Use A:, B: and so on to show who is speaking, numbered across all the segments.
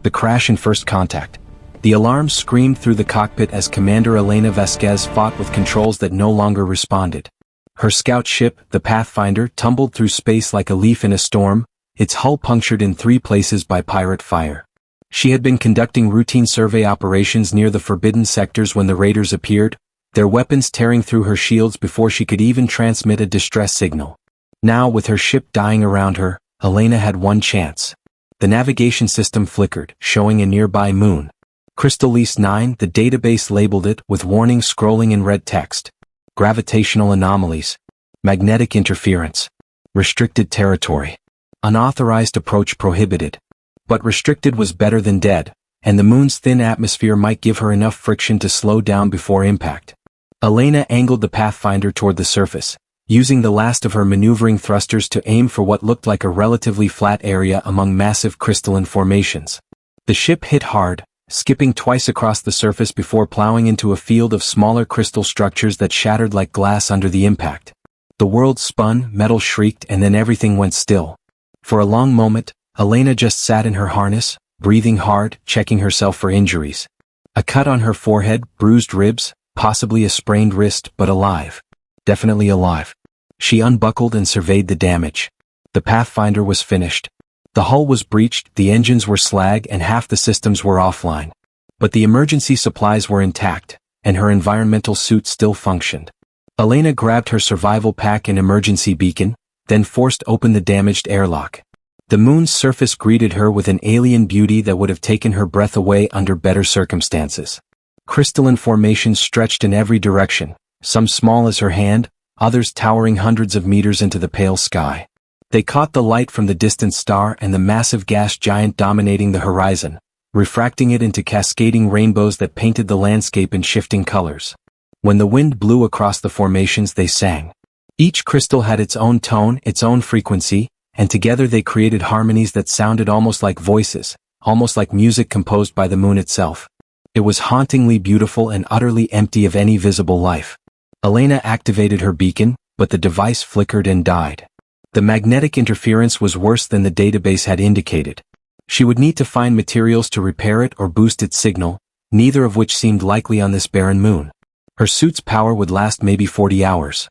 A: The crash and first contact. The alarm screamed through the cockpit as Commander Elena Vasquez fought with controls that no longer responded. Her scout ship, the Pathfinder, tumbled through space like a leaf in a storm, its hull punctured in 3 places by pirate fire. She had been conducting routine survey operations near the forbidden sectors when the raiders appeared, their weapons tearing through her shields before she could even transmit a distress signal. Now, with her ship dying around her, Elena had one chance. The navigation system flickered, showing a nearby moon. Crystallis 9, the database labeled it, with warnings scrolling in red text. Gravitational anomalies. Magnetic interference. Restricted territory. Unauthorized approach prohibited. But restricted was better than dead, and the moon's thin atmosphere might give her enough friction to slow down before impact. Elena angled the Pathfinder toward the surface, using the last of her maneuvering thrusters to aim for what looked like a relatively flat area among massive crystalline formations. The ship hit hard, skipping twice across the surface before plowing into a field of smaller crystal structures that shattered like glass under the impact. The world spun, metal shrieked, and then everything went still. For a long moment, Elena just sat in her harness, breathing hard, checking herself for injuries. A cut on her forehead, bruised ribs, possibly a sprained wrist, but alive. Definitely alive. She unbuckled and surveyed the damage. The Pathfinder was finished. The hull was breached, the engines were slag, and half the systems were offline. But the emergency supplies were intact, and her environmental suit still functioned. Elena grabbed her survival pack and emergency beacon, then forced open the damaged airlock. The moon's surface greeted her with an alien beauty that would have taken her breath away under better circumstances. Crystalline formations stretched in every direction, some small as her hand, others towering hundreds of meters into the pale sky. They caught the light from the distant star and the massive gas giant dominating the horizon, refracting it into cascading rainbows that painted the landscape in shifting colors. When the wind blew across the formations, they sang. Each crystal had its own tone, its own frequency, and together they created harmonies that sounded almost like voices, almost like music composed by the moon itself. It was hauntingly beautiful and utterly empty of any visible life. Elena activated her beacon, but the device flickered and died. The magnetic interference was worse than the database had indicated. She would need to find materials to repair it or boost its signal, neither of which seemed likely on this barren moon. Her suit's power would last maybe 40 hours.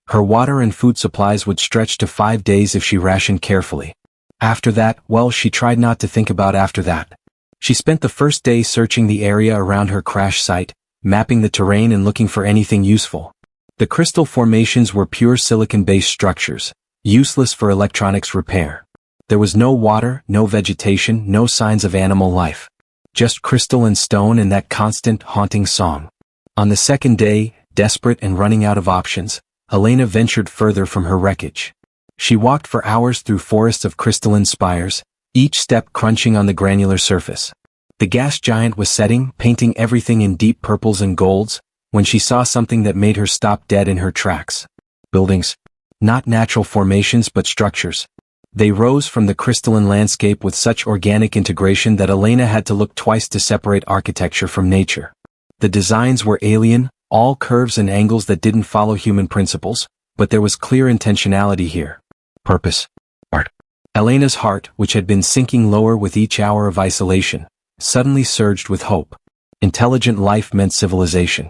A: Her water and food supplies would stretch to 5 days if she rationed carefully. After that, well, she tried not to think about after that. She spent the first day searching the area around her crash site, mapping the terrain and looking for anything useful. The crystal formations were pure silicon-based structures, useless for electronics repair. There was no water, no vegetation, no signs of animal life. Just crystal and stone and that constant, haunting song. On the second day, desperate and running out of options, Elena ventured further from her wreckage. She walked for hours through forests of crystalline spires, each step crunching on the granular surface. The gas giant was setting, painting everything in deep purples and golds, when she saw something that made her stop dead in her tracks. Buildings. Not natural formations but structures. They rose from the crystalline landscape with such organic integration that Elena had to look twice to separate architecture from nature. The designs were alien, all curves and angles that didn't follow human principles, but there was clear intentionality here. Purpose. Art. Elena's heart, which had been sinking lower with each hour of isolation, suddenly surged with hope. Intelligent life meant civilization.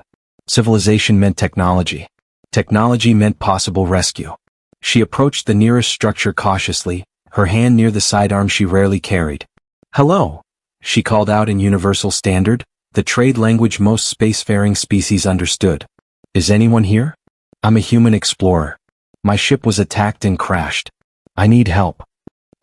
A: Civilization meant technology. Technology meant possible rescue. She approached the nearest structure cautiously, her hand near the sidearm she rarely carried. "Hello," she called out in Universal Standard, the trade language most spacefaring species understood. "Is anyone here? I'm a human explorer. My ship was attacked and crashed. I need help."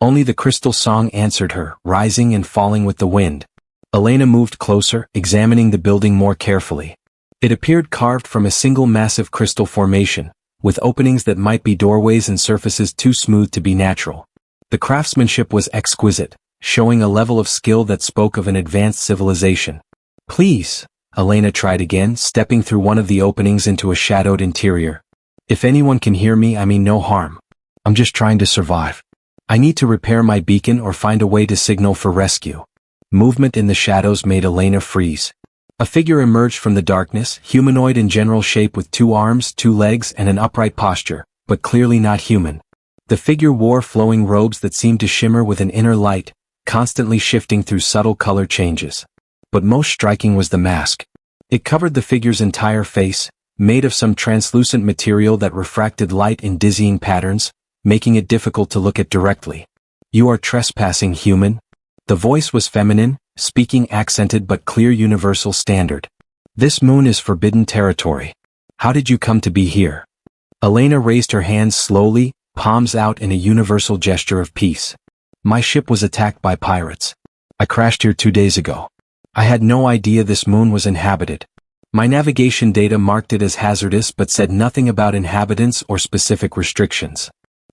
A: Only the crystal song answered her, rising and falling with the wind. Elena moved closer, examining the building more carefully. It appeared carved from a single massive crystal formation, with openings that might be doorways and surfaces too smooth to be natural. The craftsmanship was exquisite, showing a level of skill that spoke of an advanced civilization. "Please," Elena tried again, stepping through one of the openings into a shadowed interior. "If anyone can hear me, I mean no harm. I'm just trying to survive. I need to repair my beacon or find a way to signal for rescue." Movement in the shadows made Elena freeze. A figure emerged from the darkness, humanoid in general shape with 2 arms, 2 legs, and an upright posture, but clearly not human. The figure wore flowing robes that seemed to shimmer with an inner light, constantly shifting through subtle color changes. But most striking was the mask. It covered the figure's entire face, made of some translucent material that refracted light in dizzying patterns, making it difficult to look at directly. "You are trespassing, human." The voice was feminine, speaking accented but clear universal standard. "This moon is forbidden territory. How did you come to be here?" Elena raised her hands slowly, palms out in a universal gesture of peace. "My ship was attacked by pirates. I crashed here 2 days ago. I had no idea this moon was inhabited. My navigation data marked it as hazardous but said nothing about inhabitants or specific restrictions."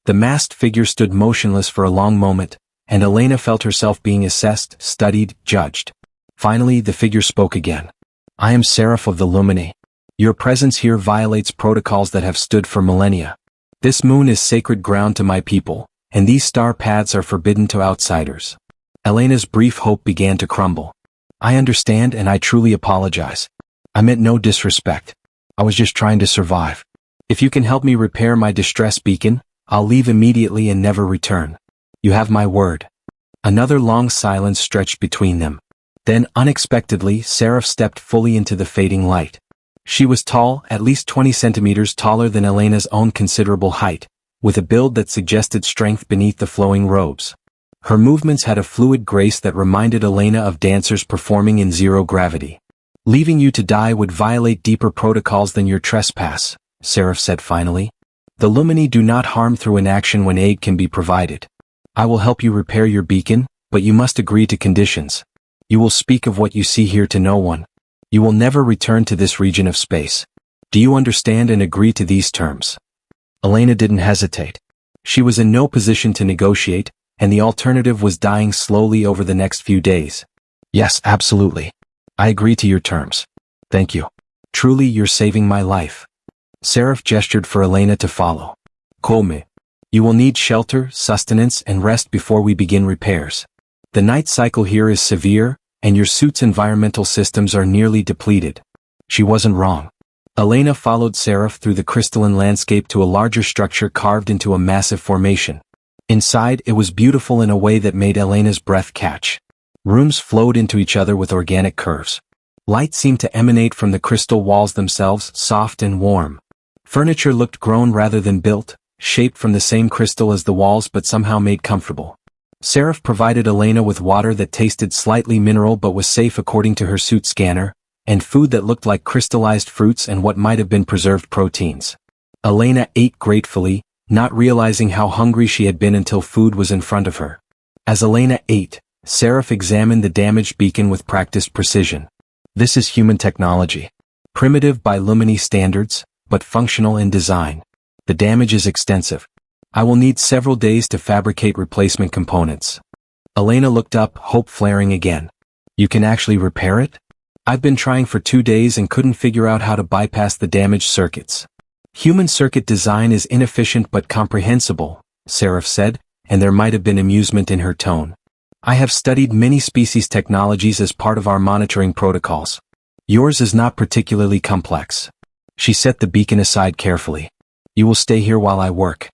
A: The masked figure stood motionless for a long moment, and Elena felt herself being assessed, studied, judged. Finally, the figure spoke again. "I am Seraph of the Lumini. Your presence here violates protocols that have stood for millennia. This moon is sacred ground to my people, and these star paths are forbidden to outsiders." Elena's brief hope began to crumble. "I understand and I truly apologize. I meant no disrespect. I was just trying to survive. If you can help me repair my distress beacon, I'll leave immediately and never return. You have my word." Another long silence stretched between them. Then, unexpectedly, Seraph stepped fully into the fading light. She was tall, at least 20 centimeters taller than Elena's own considerable height, with a build that suggested strength beneath the flowing robes. Her movements had a fluid grace that reminded Elena of dancers performing in zero gravity. "Leaving you to die would violate deeper protocols than your trespass," Seraph said finally. "The Lumini do not harm through inaction when aid can be provided. I will help you repair your beacon, but you must agree to conditions. You will speak of what you see here to no one. You will never return to this region of space. Do you understand and agree to these terms?" Elena didn't hesitate. She was in no position to negotiate, and the alternative was dying slowly over the next few days. "Yes, absolutely. I agree to your terms. Thank you. Truly, you're saving my life." Seraph gestured for Elena to follow. "Come. You will need shelter, sustenance, and rest before we begin repairs. The night cycle here is severe, and your suit's environmental systems are nearly depleted." She wasn't wrong. Elena followed Seraph through the crystalline landscape to a larger structure carved into a massive formation. Inside, it was beautiful in a way that made Elena's breath catch. Rooms flowed into each other with organic curves. Light seemed to emanate from the crystal walls themselves, soft and warm. Furniture looked grown rather than built, shaped from the same crystal as the walls but somehow made comfortable. Seraph provided Elena with water that tasted slightly mineral but was safe according to her suit scanner, and food that looked like crystallized fruits and what might have been preserved proteins. Elena ate gratefully, not realizing how hungry she had been until food was in front of her. As Elena ate, Seraph examined the damaged beacon with practiced precision. "This is human technology. Primitive by Lumini standards, but functional in design. The damage is extensive. I will need several days to fabricate replacement components." Elena looked up, hope flaring again. "You can actually repair it?" "I've been trying for 2 days and couldn't figure out how to bypass the damaged circuits." "Human circuit design is inefficient but comprehensible," Seraph said, and there might have been amusement in her tone. "I have studied many species technologies as part of our monitoring protocols. Yours is not particularly complex." She set the beacon aside carefully. "You will stay here while I work.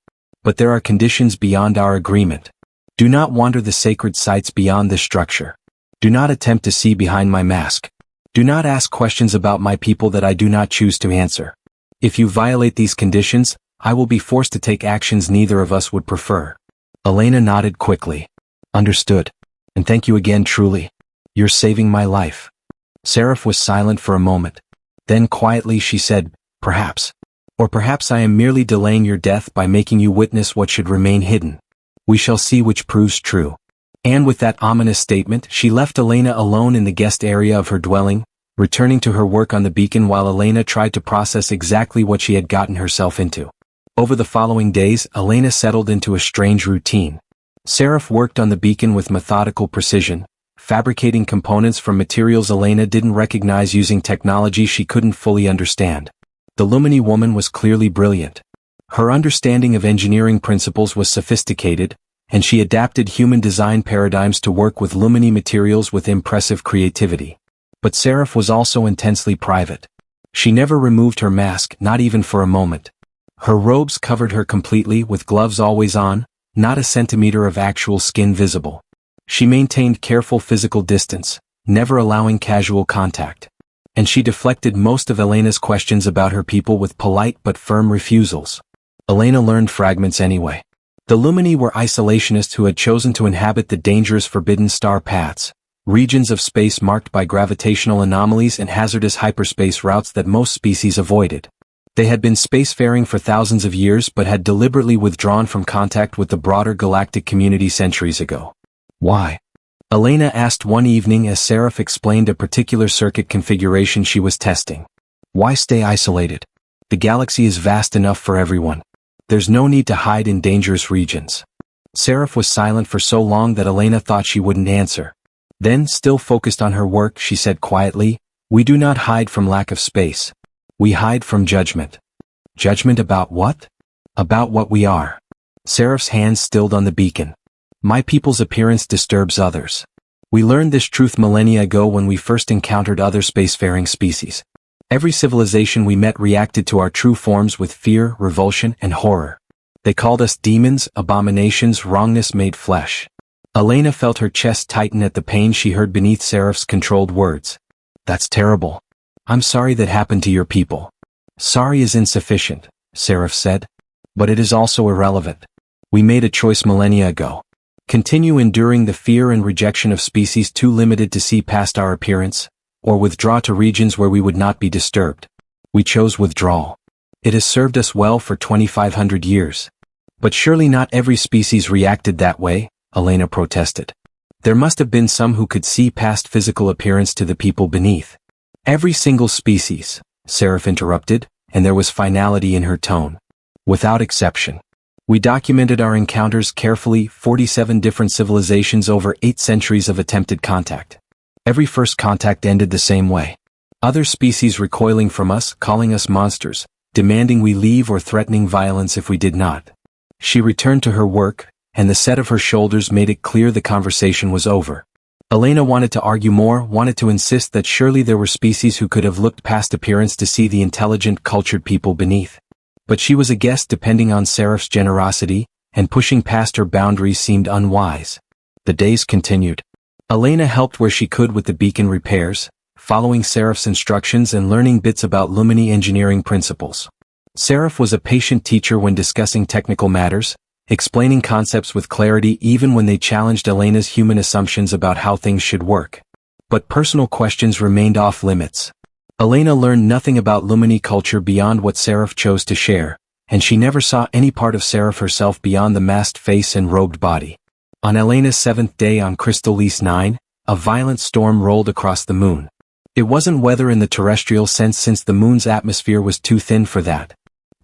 A: But there are conditions beyond our agreement. Do not wander the sacred sites beyond this structure. Do not attempt to see behind my mask. Do not ask questions about my people that I do not choose to answer. If you violate these conditions, I will be forced to take actions neither of us would prefer." Elena nodded quickly. "Understood. And thank you again truly. You're saving my life." Seraph was silent for a moment. Then quietly she said, "Perhaps. Or perhaps I am merely delaying your death by making you witness what should remain hidden. We shall see which proves true." And with that ominous statement, she left Elena alone in the guest area of her dwelling, returning to her work on the beacon while Elena tried to process exactly what she had gotten herself into. Over the following days, Elena settled into a strange routine. Seraph worked on the beacon with methodical precision, fabricating components from materials Elena didn't recognize using technology she couldn't fully understand. The Lumini woman was clearly brilliant. Her understanding of engineering principles was sophisticated, and she adapted human design paradigms to work with Lumini materials with impressive creativity. But Seraph was also intensely private. She never removed her mask, not even for a moment. Her robes covered her completely with gloves always on, not a centimeter of actual skin visible. She maintained careful physical distance, never allowing casual contact. And she deflected most of Elena's questions about her people with polite but firm refusals. Elena learned fragments anyway. The Lumini were isolationists who had chosen to inhabit the dangerous forbidden star paths, regions of space marked by gravitational anomalies and hazardous hyperspace routes that most species avoided. They had been spacefaring for thousands of years but had deliberately withdrawn from contact with the broader galactic community centuries ago. Why? Elena asked one evening as Seraph explained a particular circuit configuration she was testing. Why stay isolated? The galaxy is vast enough for everyone. There's no need to hide in dangerous regions. Seraph was silent for so long that Elena thought she wouldn't answer. Then, still focused on her work, she said quietly, "We do not hide from lack of space. We hide from judgment." Judgment about what? About what we are. Seraph's hands stilled on the beacon. My people's appearance disturbs others. We learned this truth millennia ago when we first encountered other spacefaring species. Every civilization we met reacted to our true forms with fear, revulsion, and horror. They called us demons, abominations, wrongness made flesh. Elena felt her chest tighten at the pain she heard beneath Seraph's controlled words. That's terrible. I'm sorry that happened to your people. Sorry is insufficient, Seraph said. But it is also irrelevant. We made a choice millennia ago. Continue enduring the fear and rejection of species too limited to see past our appearance, or withdraw to regions where we would not be disturbed. We chose withdrawal. It has served us well for 2,500 years. But surely not every species reacted that way, Elena protested. There must have been some who could see past physical appearance to the people beneath. Every single species, Seraph interrupted, and there was finality in her tone. Without exception. We documented our encounters carefully, 47 different civilizations over 8 centuries of attempted contact. Every first contact ended the same way. Other species recoiling from us, calling us monsters, demanding we leave or threatening violence if we did not. She returned to her work, and the set of her shoulders made it clear the conversation was over. Elena wanted to argue more, wanted to insist that surely there were species who could have looked past appearance to see the intelligent, cultured people beneath. But she was a guest depending on Seraph's generosity, and pushing past her boundaries seemed unwise. The days continued. Elena helped where she could with the beacon repairs, following Seraph's instructions and learning bits about Lumini engineering principles. Seraph was a patient teacher when discussing technical matters, explaining concepts with clarity even when they challenged Elena's human assumptions about how things should work. But personal questions remained off limits. Elena learned nothing about Lumini culture beyond what Seraph chose to share, and she never saw any part of Seraph herself beyond the masked face and robed body. On Elena's 7th day on Crystal Lease 9, a violent storm rolled across the moon. It wasn't weather in the terrestrial sense since the moon's atmosphere was too thin for that.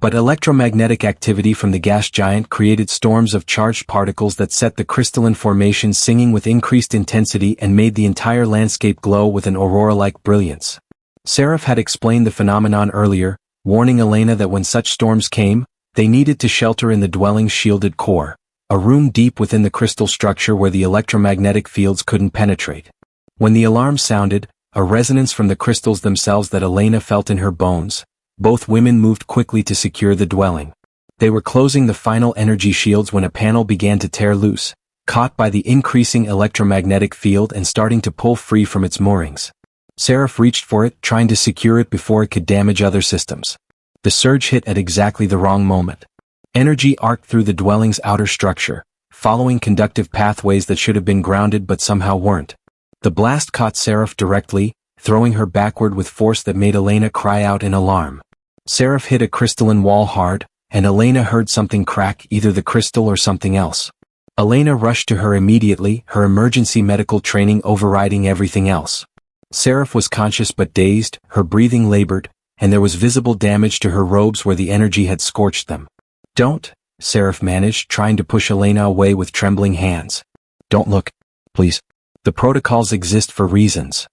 A: But electromagnetic activity from the gas giant created storms of charged particles that set the crystalline formation singing with increased intensity and made the entire landscape glow with an aurora-like brilliance. Seraph had explained the phenomenon earlier, warning Elena that when such storms came, they needed to shelter in the dwelling's shielded core, a room deep within the crystal structure where the electromagnetic fields couldn't penetrate. When the alarm sounded, a resonance from the crystals themselves that Elena felt in her bones, both women moved quickly to secure the dwelling. They were closing the final energy shields when a panel began to tear loose, caught by the increasing electromagnetic field and starting to pull free from its moorings. Seraph reached for it, trying to secure it before it could damage other systems. The surge hit at exactly the wrong moment. Energy arced through the dwelling's outer structure, following conductive pathways that should have been grounded but somehow weren't. The blast caught Seraph directly, throwing her backward with force that made Elena cry out in alarm. Seraph hit a crystalline wall hard, and Elena heard something crack, either the crystal or something else. Elena rushed to her immediately, her emergency medical training overriding everything else. Seraph was conscious but dazed, her breathing labored, and there was visible damage to her robes where the energy had scorched them. Don't, Seraph managed, trying to push Elena away with trembling hands. Don't look, please. The protocols exist for reasons.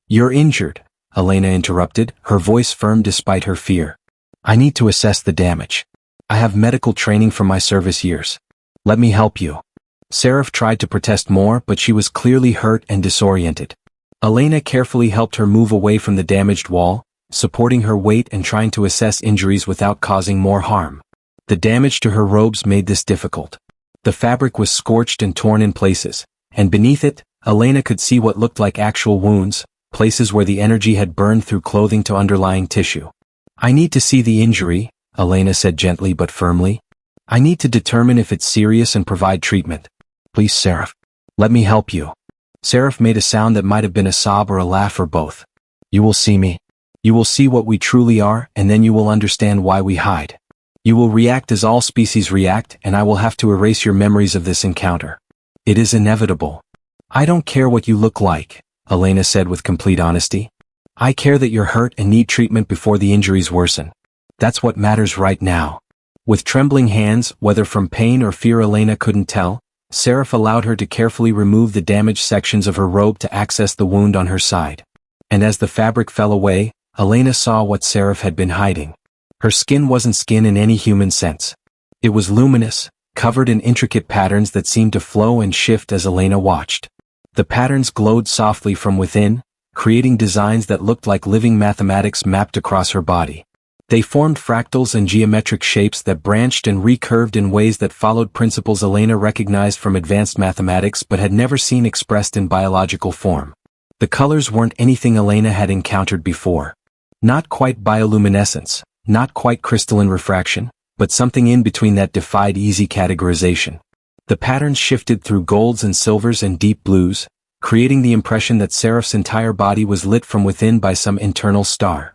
A: You're injured, Elena interrupted, her voice firm despite her fear. I need to assess the damage. I have medical training from my service years. Let me help you. Seraph tried to protest more, but she was clearly hurt and disoriented. Elena carefully helped her move away from the damaged wall, supporting her weight and trying to assess injuries without causing more harm. The damage to her robes made this difficult. The fabric was scorched and torn in places, and beneath it, Elena could see what looked like actual wounds, places where the energy had burned through clothing to underlying tissue. "I need to see the injury," Elena said gently but firmly. "I need to determine if it's serious and provide treatment. Please, Seraph. Let me help you." Seraph made a sound that might have been a sob or a laugh or both. "You will see me. You will see what we truly are, and then you will understand why we hide. You will react as all species react, and I will have to erase your memories of this encounter. It is inevitable." "I don't care what you look like," Elena said with complete honesty. "I care that you're hurt and need treatment before the injuries worsen. That's what matters right now." With trembling hands, whether from pain or fear Elena couldn't tell, Seraph allowed her to carefully remove the damaged sections of her robe to access the wound on her side. And as the fabric fell away, Elena saw what Seraph had been hiding. Her skin wasn't skin in any human sense. It was luminous, covered in intricate patterns that seemed to flow and shift as Elena watched. The patterns glowed softly from within, creating designs that looked like living mathematics mapped across her body. They formed fractals and geometric shapes that branched and recurved in ways that followed principles Elena recognized from advanced mathematics but had never seen expressed in biological form. The colors weren't anything Elena had encountered before. Not quite bioluminescence, not quite crystalline refraction, but something in between that defied easy categorization. The patterns shifted through golds and silvers and deep blues, creating the impression that Seraph's entire body was lit from within by some internal star.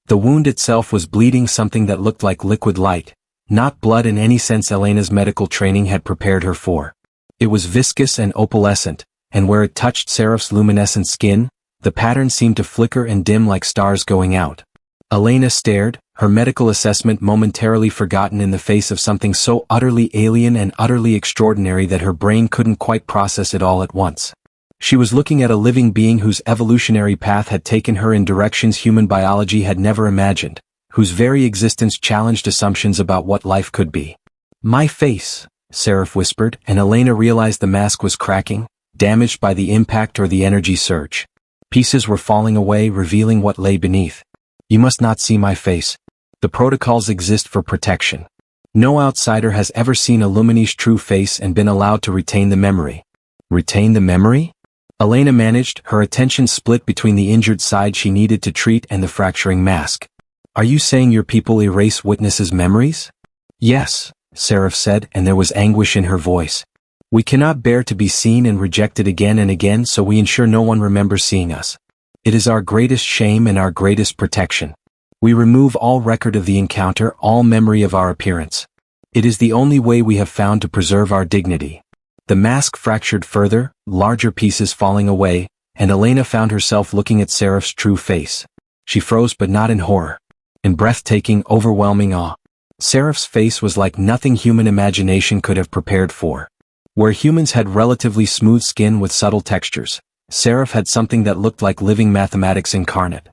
A: The wound itself was bleeding something that looked like liquid light, not blood in any sense Elena's medical training had prepared her for. It was viscous and opalescent, and where it touched Seraph's luminescent skin, the pattern seemed to flicker and dim like stars going out. Elena stared, her medical assessment momentarily forgotten in the face of something so utterly alien and utterly extraordinary that her brain couldn't quite process it all at once. She was looking at a living being whose evolutionary path had taken her in directions human biology had never imagined, whose very existence challenged assumptions about what life could be. "My face," Seraph whispered, and Elena realized the mask was cracking, damaged by the impact or the energy surge. Pieces were falling away, revealing what lay beneath. "You must not see my face. The protocols exist for protection. No outsider has ever seen a Lumini's true face and been allowed to retain the memory." "Retain the memory?" Elena managed, her attention split between the injured side she needed to treat and the fracturing mask. "Are you saying your people erase witnesses' memories?" "Yes," Seraph said, and there was anguish in her voice. "We cannot bear to be seen and rejected again and again, so we ensure no one remembers seeing us. It is our greatest shame and our greatest protection. We remove all record of the encounter, all memory of our appearance. It is the only way we have found to preserve our dignity." The mask fractured further, larger pieces falling away, and Elena found herself looking at Seraph's true face. She froze, but not in horror. In breathtaking, overwhelming awe. Seraph's face was like nothing human imagination could have prepared for. Where humans had relatively smooth skin with subtle textures, Seraph had something that looked like living mathematics incarnate.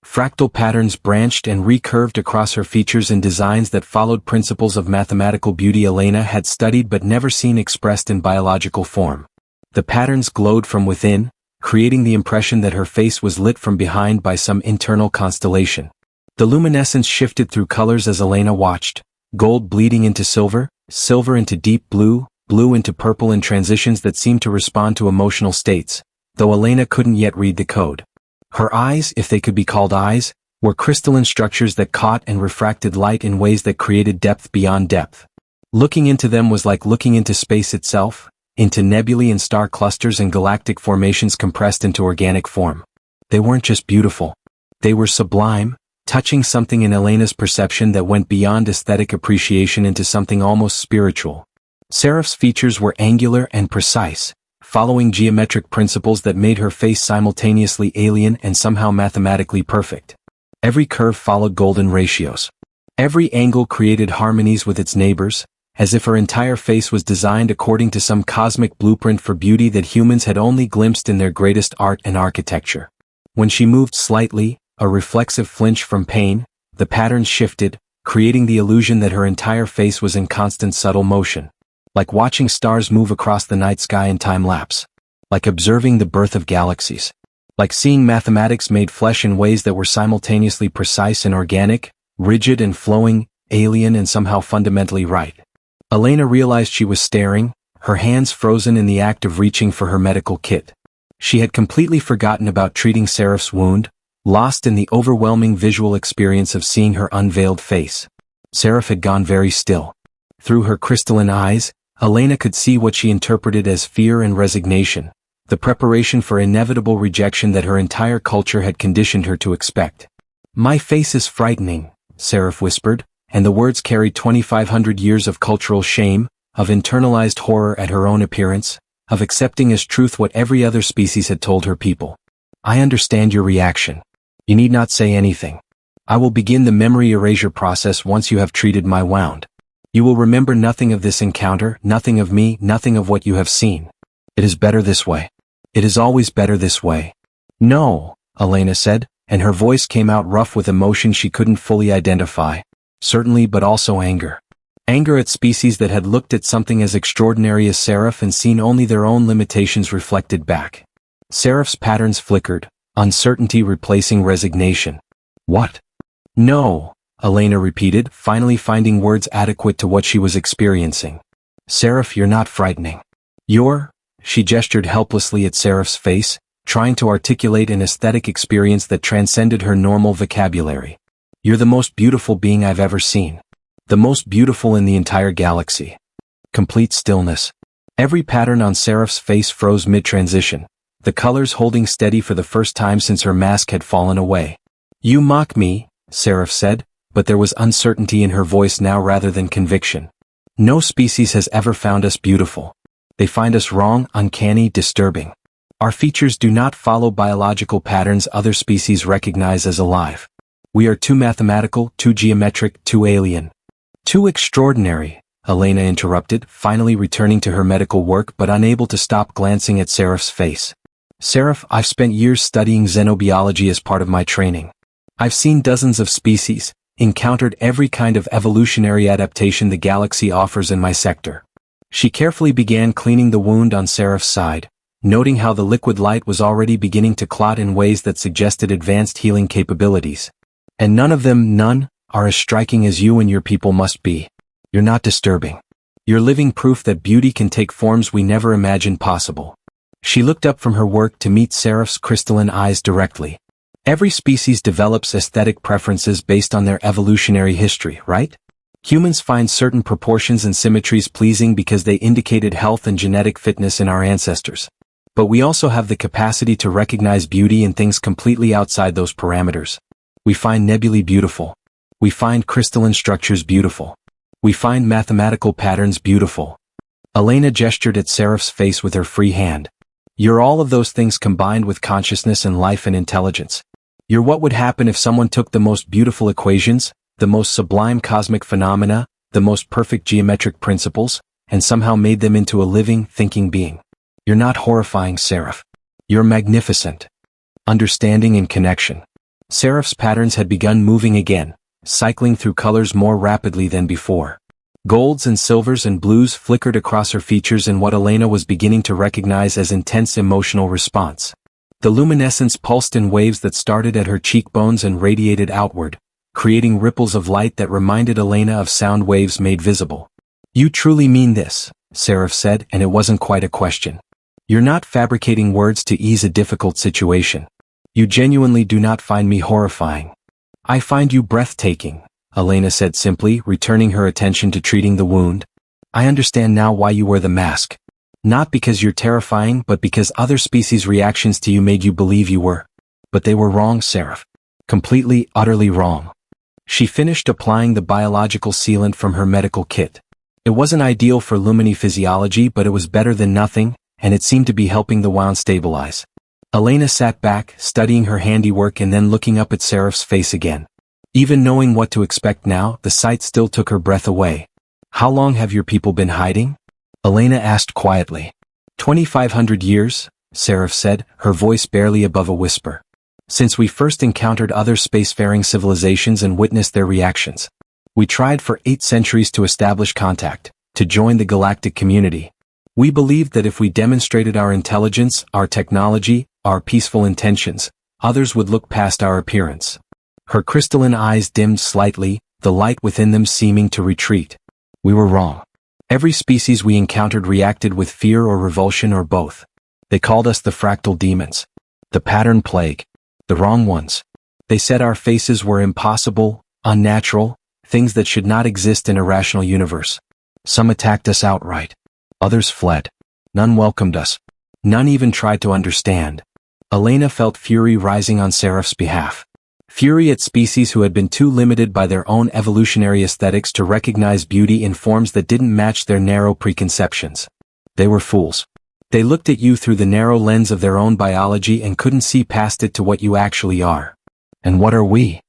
A: Fractal patterns branched and recurved across her features in designs that followed principles of mathematical beauty Elena had studied but never seen expressed in biological form. The patterns glowed from within, creating the impression that her face was lit from behind by some internal constellation. The luminescence shifted through colors as Elena watched, gold bleeding into silver, silver into deep blue, blue into purple in transitions that seemed to respond to emotional states, though Elena couldn't yet read the code. Her eyes, if they could be called eyes, were crystalline structures that caught and refracted light in ways that created depth beyond depth. Looking into them was like looking into space itself, into nebulae and star clusters and galactic formations compressed into organic form. They weren't just beautiful. They were sublime, touching something in Elena's perception that went beyond aesthetic appreciation into something almost spiritual. Seraph's features were angular and precise, following geometric principles that made her face simultaneously alien and somehow mathematically perfect. Every curve followed golden ratios. Every angle created harmonies with its neighbors, as if her entire face was designed according to some cosmic blueprint for beauty that humans had only glimpsed in their greatest art and architecture. When she moved slightly, a reflexive flinch from pain, the patterns shifted, creating the illusion that her entire face was in constant subtle motion. Like watching stars move across the night sky in time-lapse. Like observing the birth of galaxies. Like seeing mathematics made flesh in ways that were simultaneously precise and organic, rigid and flowing, alien and somehow fundamentally right. Elena realized she was staring, her hands frozen in the act of reaching for her medical kit. She had completely forgotten about treating Seraph's wound, lost in the overwhelming visual experience of seeing her unveiled face. Seraph had gone very still. Through her crystalline eyes, Elena could see what she interpreted as fear and resignation, the preparation for inevitable rejection that her entire culture had conditioned her to expect. "My face is frightening," Seraph whispered, and the words carried 2,500 years of cultural shame, of internalized horror at her own appearance, of accepting as truth what every other species had told her people. "I understand your reaction. You need not say anything. I will begin the memory erasure process once you have treated my wound. You will remember nothing of this encounter, nothing of me, nothing of what you have seen. It is better this way. It is always better this way." "No," Elena said, and her voice came out rough with emotion she couldn't fully identify. Certainly, but also anger. Anger at species that had looked at something as extraordinary as Seraph and seen only their own limitations reflected back. Seraph's patterns flickered, uncertainty replacing resignation. "What?" "No," Elena repeated, finally finding words adequate to what she was experiencing. "Seraph, you're not frightening. You're—" She gestured helplessly at Seraph's face, trying to articulate an aesthetic experience that transcended her normal vocabulary. "You're the most beautiful being I've ever seen. The most beautiful in the entire galaxy." Complete stillness. Every pattern on Seraph's face froze mid-transition, the colors holding steady for the first time since her mask had fallen away. "You mock me," Seraph said, but there was uncertainty in her voice now rather than conviction. "No species has ever found us beautiful. They find us wrong, uncanny, disturbing. Our features do not follow biological patterns other species recognize as alive. We are too mathematical, too geometric, too alien. Too extraordinary," Elena interrupted, finally returning to her medical work but unable to stop glancing at Seraph's face. "Seraph, I've spent years studying xenobiology as part of my training. I've seen dozens of species, encountered every kind of evolutionary adaptation the galaxy offers in my sector." She carefully began cleaning the wound on Seraph's side, noting how the liquid light was already beginning to clot in ways that suggested advanced healing capabilities. "And none of them, none, are as striking as you and your people must be. You're not disturbing. You're living proof that beauty can take forms we never imagined possible." She looked up from her work to meet Seraph's crystalline eyes directly. "Every species develops aesthetic preferences based on their evolutionary history, right? Humans find certain proportions and symmetries pleasing because they indicated health and genetic fitness in our ancestors. But we also have the capacity to recognize beauty in things completely outside those parameters. We find nebulae beautiful. We find crystalline structures beautiful. We find mathematical patterns beautiful." Elena gestured at Seraph's face with her free hand. "You're all of those things combined with consciousness and life and intelligence. You're what would happen if someone took the most beautiful equations, the most sublime cosmic phenomena, the most perfect geometric principles, and somehow made them into a living, thinking being. You're not horrifying, Seraph. You're magnificent. Understanding and connection." Seraph's patterns had begun moving again, cycling through colors more rapidly than before. Golds and silvers and blues flickered across her features in what Elena was beginning to recognize as intense emotional response. The luminescence pulsed in waves that started at her cheekbones and radiated outward, creating ripples of light that reminded Elena of sound waves made visible. "You truly mean this," Seraph said, and it wasn't quite a question. "You're not fabricating words to ease a difficult situation. You genuinely do not find me horrifying." "I find you breathtaking," Elena said simply, returning her attention to treating the wound. "I understand now why you wear the mask. Not because you're terrifying, but because other species' reactions to you made you believe you were. But they were wrong, Seraph. Completely, utterly wrong." She finished applying the biological sealant from her medical kit. It wasn't ideal for Lumini physiology, but it was better than nothing, and it seemed to be helping the wound stabilize. Elena sat back, studying her handiwork and then looking up at Seraph's face again. Even knowing what to expect now, the sight still took her breath away. "How long have your people been hiding?" Elena asked quietly. 2,500 years, Seraph said, her voice barely above a whisper. "Since we first encountered other spacefaring civilizations and witnessed their reactions. We tried for 8 centuries to establish contact, to join the galactic community. We believed that if we demonstrated our intelligence, our technology, our peaceful intentions, others would look past our appearance." Her crystalline eyes dimmed slightly, the light within them seeming to retreat. "We were wrong. Every species we encountered reacted with fear or revulsion or both. They called us the fractal demons, the pattern plague, the wrong ones. They said our faces were impossible, unnatural, things that should not exist in a rational universe. Some attacked us outright. Others fled. None welcomed us. None even tried to understand. Elena felt fury rising on Seraph's behalf. Fury at species who had been too limited by their own evolutionary aesthetics to recognize beauty in forms that didn't match their narrow preconceptions. They were fools. They looked at you through the narrow lens of their own biology and couldn't see past it to what you actually are. And what are we?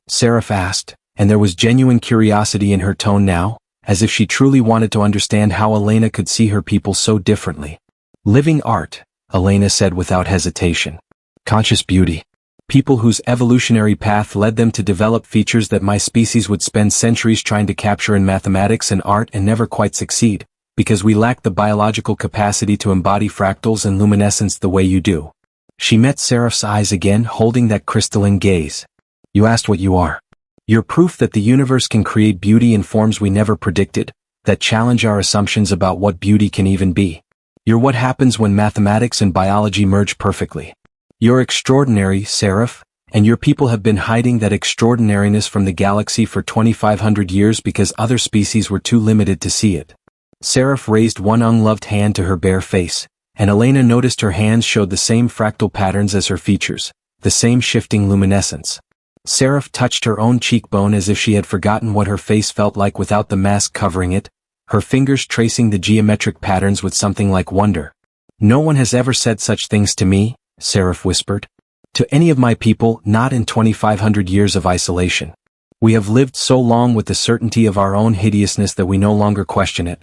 A: Seraph asked, and there was genuine curiosity in her tone now, as if she truly wanted to understand how Elena could see her people so differently. Living art, Elena said without hesitation. Conscious beauty. People whose evolutionary path led them to develop features that my species would spend centuries trying to capture in mathematics and art and never quite succeed, because we lack the biological capacity to embody fractals and luminescence the way you do. She met Seraph's eyes again, holding that crystalline gaze. You asked what you are. You're proof that the universe can create beauty in forms we never predicted, that challenge our assumptions about what beauty can even be. You're what happens when mathematics and biology merge perfectly. You're extraordinary, Seraph, and your people have been hiding that extraordinariness from the galaxy for 2,500 years because other species were too limited to see it. Seraph raised one ungloved hand to her bare face, and Elena noticed her hands showed the same fractal patterns as her features, the same shifting luminescence. Seraph touched her own cheekbone as if she had forgotten what her face felt like without the mask covering it, her fingers tracing the geometric patterns with something like wonder. No one has ever said such things to me, Seraph whispered. To any of my people, not in 2,500 years of isolation. We have lived so long with the certainty of our own hideousness that we no longer question it.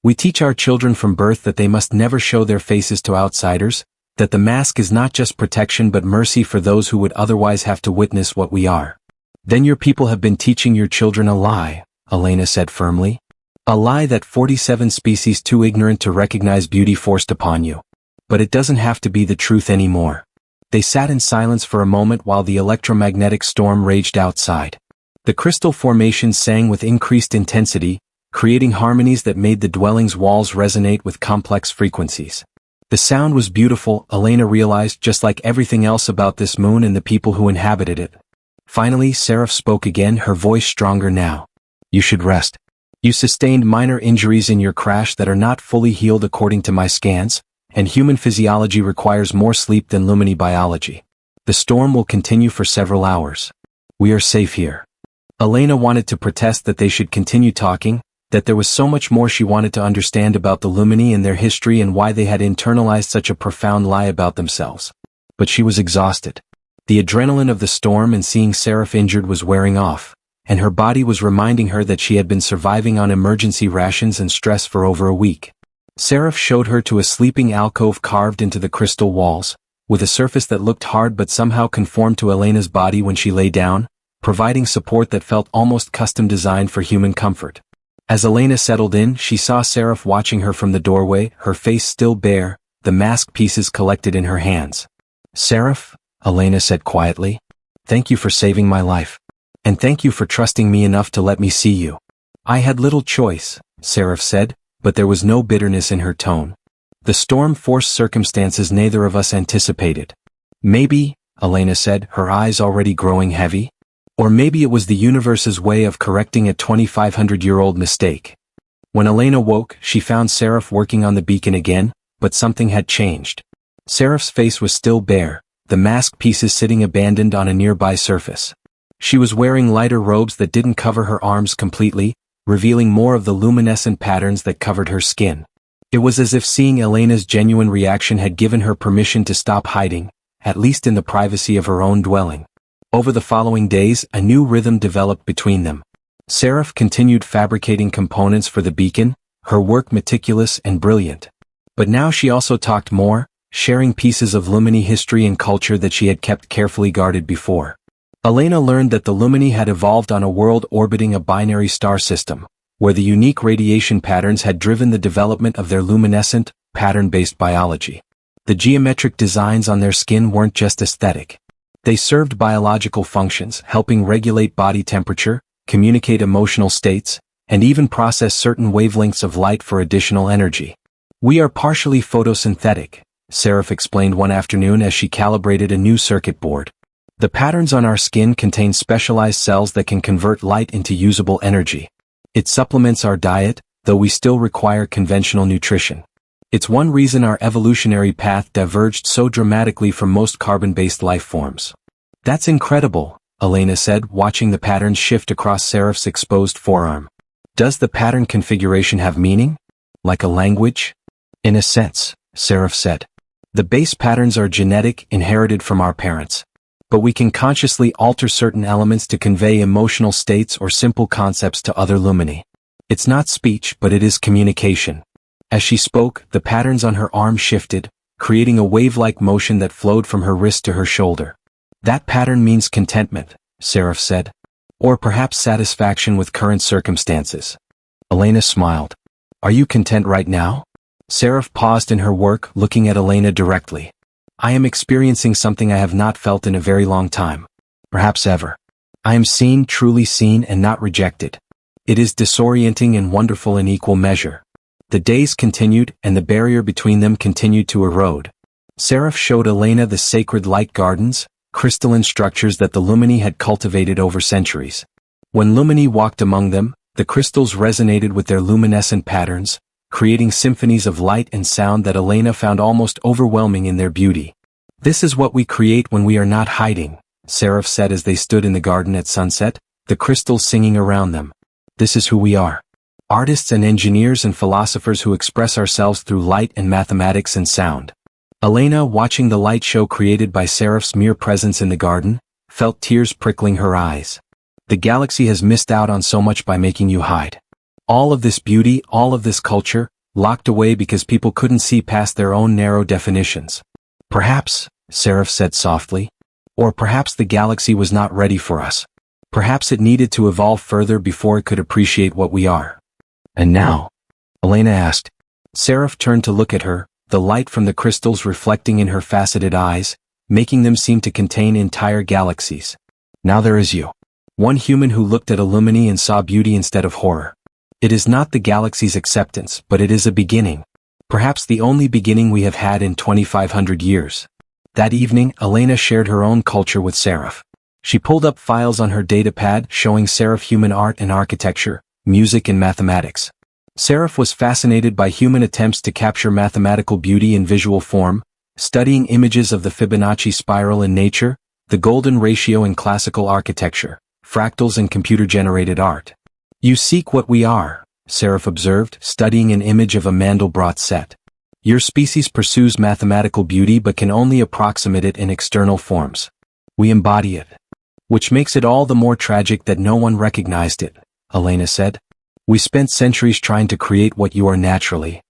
A: We teach our children from birth that they must never show their faces to outsiders, that the mask is not just protection but mercy for those who would otherwise have to witness what we are. Then your people have been teaching your children a lie, Elena said firmly. A lie that 47 species too ignorant to recognize beauty forced upon you. But it doesn't have to be the truth anymore. They sat in silence for a moment while the electromagnetic storm raged outside. The crystal formations sang with increased intensity, creating harmonies that made the dwelling's walls resonate with complex frequencies. The sound was beautiful, Elena realized, just like everything else about this moon and the people who inhabited it. Finally, Seraph spoke again, her voice stronger now. You should rest. You sustained minor injuries in your crash that are not fully healed according to my scans, and human physiology requires more sleep than Lumini biology. The storm will continue for several hours. We are safe here. Elena wanted to protest that they should continue talking, that there was so much more she wanted to understand about the Lumini and their history and why they had internalized such a profound lie about themselves. But she was exhausted. The adrenaline of the storm and seeing Seraph injured was wearing off, and her body was reminding her that she had been surviving on emergency rations and stress for over a week. Seraph showed her to a sleeping alcove carved into the crystal walls, with a surface that looked hard but somehow conformed to Elena's body when she lay down, providing support that felt almost custom designed for human comfort. As Elena settled in, she saw Seraph watching her from the doorway, her face still bare, the mask pieces collected in her hands. Seraph, Elena said quietly, thank you for saving my life. And thank you for trusting me enough to let me see you. I had little choice, Seraph said, but there was no bitterness in her tone. The storm forced circumstances neither of us anticipated. Maybe, Elena said, her eyes already growing heavy. Or maybe it was the universe's way of correcting a 2,500-year-old mistake. When Elena woke, she found Seraph working on the beacon again, but something had changed. Seraph's face was still bare, the mask pieces sitting abandoned on a nearby surface. She was wearing lighter robes that didn't cover her arms completely, revealing more of the luminescent patterns that covered her skin. It was as if seeing Elena's genuine reaction had given her permission to stop hiding, at least in the privacy of her own dwelling. Over the following days, a new rhythm developed between them. Seraph continued fabricating components for the beacon, her work meticulous and brilliant. But now she also talked more, sharing pieces of Lumini history and culture that she had kept carefully guarded before. Elena learned that the Lumini had evolved on a world orbiting a binary star system, where the unique radiation patterns had driven the development of their luminescent, pattern-based biology. The geometric designs on their skin weren't just aesthetic. They served biological functions, helping regulate body temperature, communicate emotional states, and even process certain wavelengths of light for additional energy. We are partially photosynthetic, Seraph explained one afternoon as she calibrated a new circuit board. The patterns on our skin contain specialized cells that can convert light into usable energy. It supplements our diet, though we still require conventional nutrition. It's one reason our evolutionary path diverged so dramatically from most carbon-based life forms. That's incredible, Elena said, watching the patterns shift across Seraph's exposed forearm. Does the pattern configuration have meaning? Like a language? In a sense, Seraph said. The base patterns are genetic, inherited from our parents. But we can consciously alter certain elements to convey emotional states or simple concepts to other lumini. It's not speech, but it is communication. As she spoke, the patterns on her arm shifted, creating a wave-like motion that flowed from her wrist to her shoulder. That pattern means contentment, Seraph said. Or perhaps satisfaction with current circumstances. Elena smiled. Are you content right now? Seraph paused in her work, looking at Elena directly. I am experiencing something I have not felt in a very long time. Perhaps ever. I am seen, truly seen, and not rejected. It is disorienting and wonderful in equal measure. The days continued, and the barrier between them continued to erode. Seraph showed Elena the sacred light gardens, crystalline structures that the lumini had cultivated over centuries. When lumini walked among them, the crystals resonated with their luminescent patterns, creating symphonies of light and sound that Elena found almost overwhelming in their beauty. This is what we create when we are not hiding, Seraph said as they stood in the garden at sunset, the crystals singing around them. This is who we are. Artists and engineers and philosophers who express ourselves through light and mathematics and sound. Elena, watching the light show created by Seraph's mere presence in the garden, felt tears prickling her eyes. The galaxy has missed out on so much by making you hide. All of this beauty, all of this culture, locked away because people couldn't see past their own narrow definitions. Perhaps, Seraph said softly. Or perhaps the galaxy was not ready for us. Perhaps it needed to evolve further before it could appreciate what we are. And now? Elena asked. Seraph turned to look at her, the light from the crystals reflecting in her faceted eyes, making them seem to contain entire galaxies. Now there is you. One human who looked at a lumini and saw beauty instead of horror. It is not the galaxy's acceptance, but it is a beginning. Perhaps the only beginning we have had in 2,500 years. That evening, Elena shared her own culture with Seraph. She pulled up files on her datapad showing Seraph human art and architecture, music and mathematics. Seraph was fascinated by human attempts to capture mathematical beauty in visual form, studying images of the Fibonacci spiral in nature, the golden ratio in classical architecture, fractals and computer-generated art. You seek what we are, Seraph observed, studying an image of a Mandelbrot set. Your species pursues mathematical beauty but can only approximate it in external forms. We embody it. Which makes it all the more tragic that no one recognized it, Elena said. We spent centuries trying to create what you are naturally.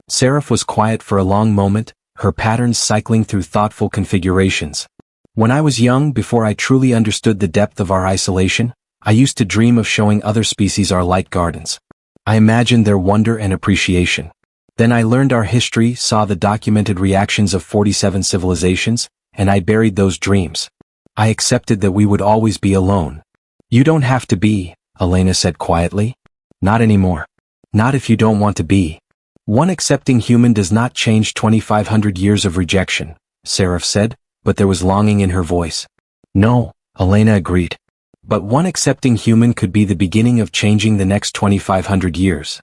A: Seraph was quiet for a long moment, her patterns cycling through thoughtful configurations. When I was young, before I truly understood the depth of our isolation, I used to dream of showing other species our light gardens. I imagined their wonder and appreciation. Then I learned our history, saw the documented reactions of 47 civilizations, and I buried those dreams. I accepted that we would always be alone. You don't have to be, Elena said quietly. Not anymore. Not if you don't want to be. One accepting human does not change 2,500 years of rejection, Seraph said, but there was longing in her voice. No, Elena agreed. But one accepting human could be the beginning of changing the next 2,500 years.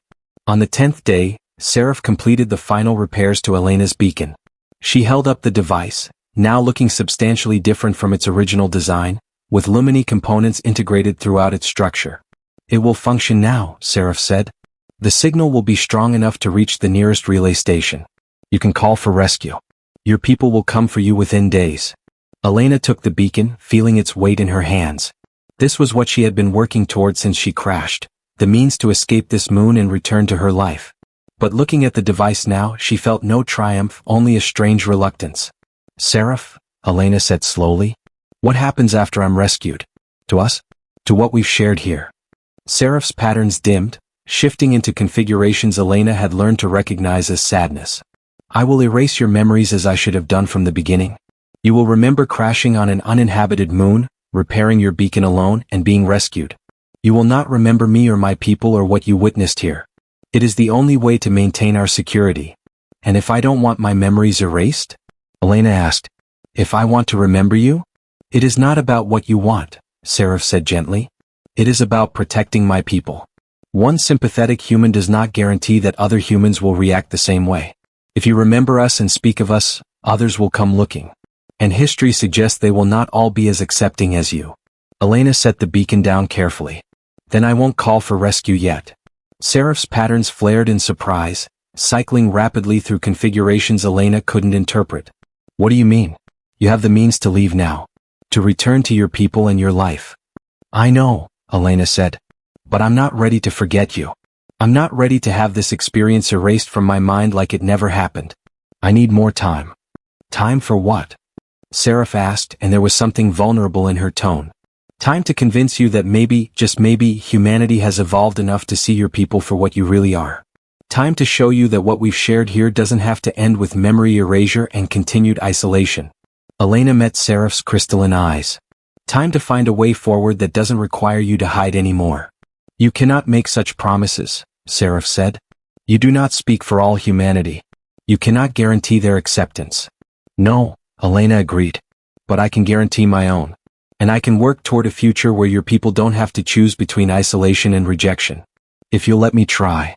A: On the 10th day, Seraph completed the final repairs to Elena's beacon. She held up the device, now looking substantially different from its original design, with lumini components integrated throughout its structure. It will function now, Seraph said. The signal will be strong enough to reach the nearest relay station. You can call for rescue. Your people will come for you within days. Elena took the beacon, feeling its weight in her hands. This was what she had been working toward since she crashed, the means to escape this moon and return to her life. But looking at the device now, she felt no triumph, only a strange reluctance. Seraph, Elena said slowly, what happens after I'm rescued? To us? To what we've shared here? Seraph's patterns dimmed, shifting into configurations Elena had learned to recognize as sadness. I will erase your memories as I should have done from the beginning. You will remember crashing on an uninhabited moon, repairing your beacon alone, and being rescued. You will not remember me or my people or what you witnessed here. It is the only way to maintain our security. And if I don't want my memories erased? Elena asked. If I want to remember you? It is not about what you want, Seraph said gently. It is about protecting my people. One sympathetic human does not guarantee that other humans will react the same way. If you remember us and speak of us, others will come looking. And history suggests they will not all be as accepting as you. Elena set the beacon down carefully. Then I won't call for rescue yet. Seraph's patterns flared in surprise, cycling rapidly through configurations Elena couldn't interpret. What do you mean? You have the means to leave now. To return to your people and your life. I know, Elena said. But I'm not ready to forget you. I'm not ready to have this experience erased from my mind like it never happened. I need more time. Time for what? Seraph asked, and there was something vulnerable in her tone. Time to convince you that maybe, just maybe, humanity has evolved enough to see your people for what you really are. Time to show you that what we've shared here doesn't have to end with memory erasure and continued isolation. Elena met Seraph's crystalline eyes. Time to find a way forward that doesn't require you to hide anymore. You cannot make such promises, Seraph said. You do not speak for all humanity. You cannot guarantee their acceptance. No, Elena agreed. But I can guarantee my own. And I can work toward a future where your people don't have to choose between isolation and rejection. If you'll let me try.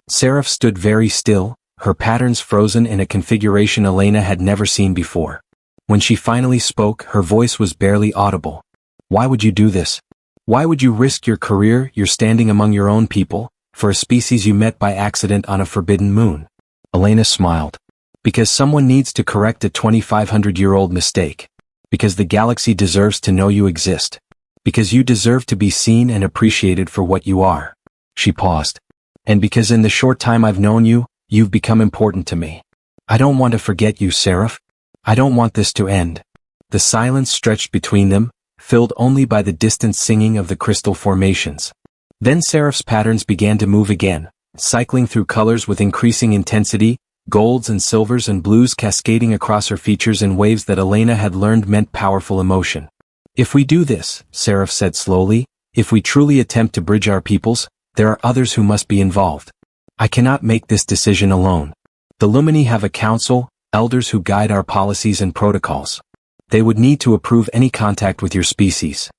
A: Seraph stood very still, her patterns frozen in a configuration Elena had never seen before. When she finally spoke, her voice was barely audible. Why would you do this? Why would you risk your career, your standing among your own people, for a species you met by accident on a forbidden moon? Elena smiled. Because someone needs to correct a 2,500-year-old mistake. Because the galaxy deserves to know you exist. Because you deserve to be seen and appreciated for what you are. She paused. And because in the short time I've known you, you've become important to me. I don't want to forget you, Seraph. I don't want this to end. The silence stretched between them, filled only by the distant singing of the crystal formations. Then Seraph's patterns began to move again, cycling through colors with increasing intensity, golds and silvers and blues cascading across her features in waves that Elena had learned meant powerful emotion. If we do this, Seraph said slowly, if we truly attempt to bridge our peoples, there are others who must be involved. I cannot make this decision alone. The Lumini have a council, elders who guide our policies and protocols. They would need to approve any contact with your species.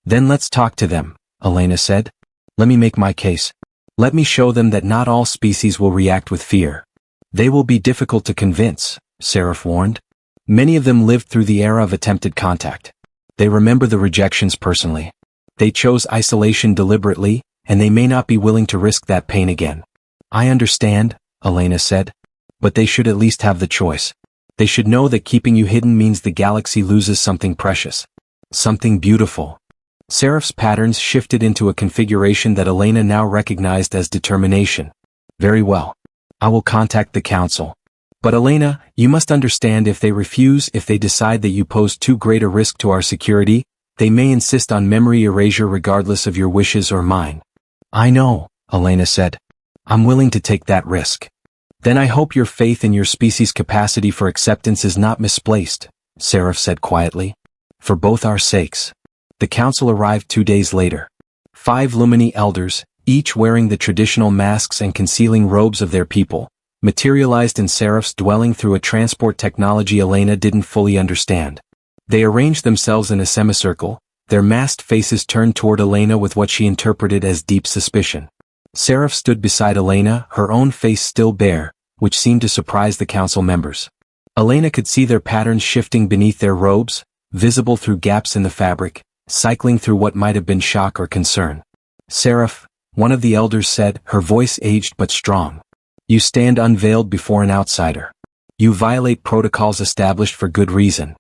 A: Then let's talk to them, Elena said. Let me make my case. Let me show them that not all species will react with fear. They will be difficult to convince, Seraph warned. Many of them lived through the era of attempted contact. They remember the rejections personally. They chose isolation deliberately, and they may not be willing to risk that pain again. I understand, Elena said. But they should at least have the choice. They should know that keeping you hidden means the galaxy loses something precious. Something beautiful. Seraph's patterns shifted into a configuration that Elena now recognized as determination. Very well. I will contact the council. But Elena, you must understand if they refuse, if they decide that you pose too great a risk to our security, they may insist on memory erasure regardless of your wishes or mine. I know, Elena said. I'm willing to take that risk. Then I hope your faith in your species' capacity for acceptance is not misplaced, Seraph said quietly. For both our sakes. The council arrived 2 days later. 5 Lumini elders, each wearing the traditional masks and concealing robes of their people, materialized in Seraph's dwelling through a transport technology Elena didn't fully understand. They arranged themselves in a semicircle, their masked faces turned toward Elena with what she interpreted as deep suspicion. Seraph stood beside Elena, her own face still bare, which seemed to surprise the council members. Elena could see their patterns shifting beneath their robes, visible through gaps in the fabric, cycling through what might have been shock or concern. Seraph, one of the elders said, her voice aged but strong. You stand unveiled before an outsider. You violate protocols established for good reason.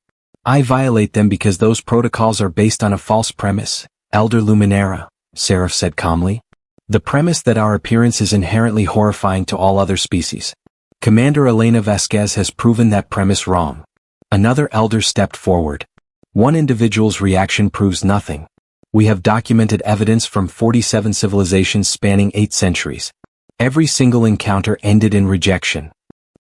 A: I violate them because those protocols are based on a false premise, Elder Luminera, Seraph said calmly. The premise that our appearance is inherently horrifying to all other species. Commander Elena Vasquez has proven that premise wrong. Another elder stepped forward. One individual's reaction proves nothing. We have documented evidence from 47 civilizations spanning 8 centuries. Every single encounter ended in rejection.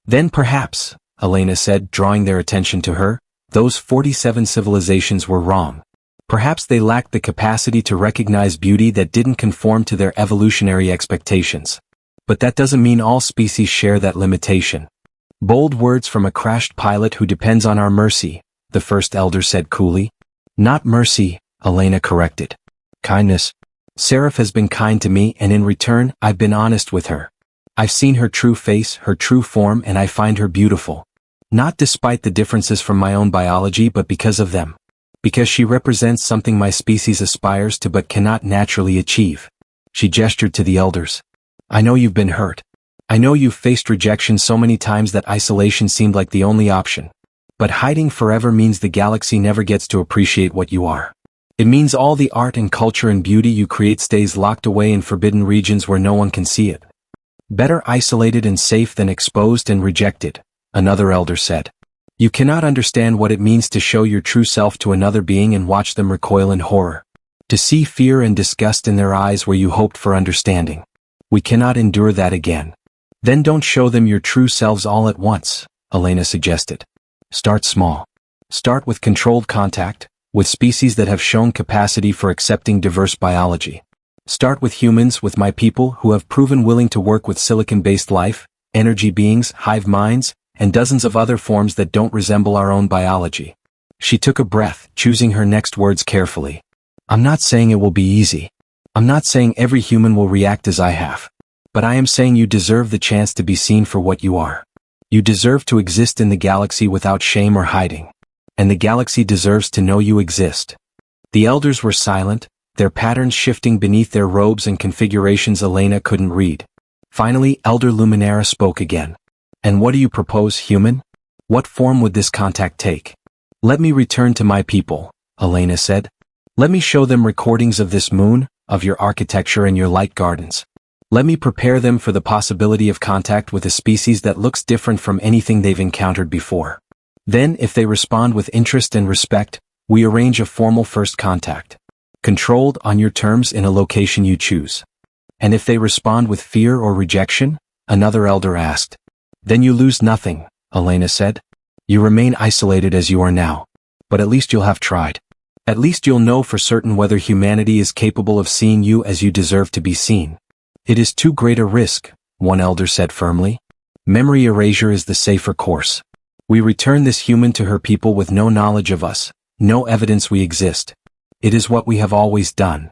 A: Then perhaps, Elena said, drawing their attention to her, those 47 civilizations were wrong. Perhaps they lacked the capacity to recognize beauty that didn't conform to their evolutionary expectations. But that doesn't mean all species share that limitation. Bold words from a crashed pilot who depends on our mercy, the first elder said coolly. Not mercy, Elena corrected. Kindness. Seraph has been kind to me, and in return, I've been honest with her. I've seen her true face, her true form, and I find her beautiful. Not despite the differences from my own biology, but because of them. Because she represents something my species aspires to but cannot naturally achieve. She gestured to the elders. I know you've been hurt. I know you've faced rejection so many times that isolation seemed like the only option. But hiding forever means the galaxy never gets to appreciate what you are. It means all the art and culture and beauty you create stays locked away in forbidden regions where no one can see it. Better isolated and safe than exposed and rejected, another elder said. You cannot understand what it means to show your true self to another being and watch them recoil in horror. To see fear and disgust in their eyes where you hoped for understanding. We cannot endure that again. Then don't show them your true selves all at once, Elena suggested. Start small. Start with controlled contact, with species that have shown capacity for accepting diverse biology. Start with humans, with my people who have proven willing to work with silicon-based life, energy beings, hive minds, and dozens of other forms that don't resemble our own biology. She took a breath, choosing her next words carefully. I'm not saying it will be easy. I'm not saying every human will react as I have. But I am saying you deserve the chance to be seen for what you are. You deserve to exist in the galaxy without shame or hiding. And the galaxy deserves to know you exist. The elders were silent, their patterns shifting beneath their robes and configurations Elena couldn't read. Finally, Elder Luminara spoke again. And what do you propose, human? What form would this contact take? Let me return to my people, Elena said. Let me show them recordings of this moon, of your architecture and your light gardens. Let me prepare them for the possibility of contact with a species that looks different from anything they've encountered before. Then, if they respond with interest and respect, we arrange a formal first contact. Controlled on your terms in a location you choose. And if they respond with fear or rejection? Another elder asked. Then you lose nothing, Elena said. You remain isolated as you are now. But at least you'll have tried. At least you'll know for certain whether humanity is capable of seeing you as you deserve to be seen. It is too great a risk, one elder said firmly. Memory erasure is the safer course. We return this human to her people with no knowledge of us, no evidence we exist. It is what we have always done.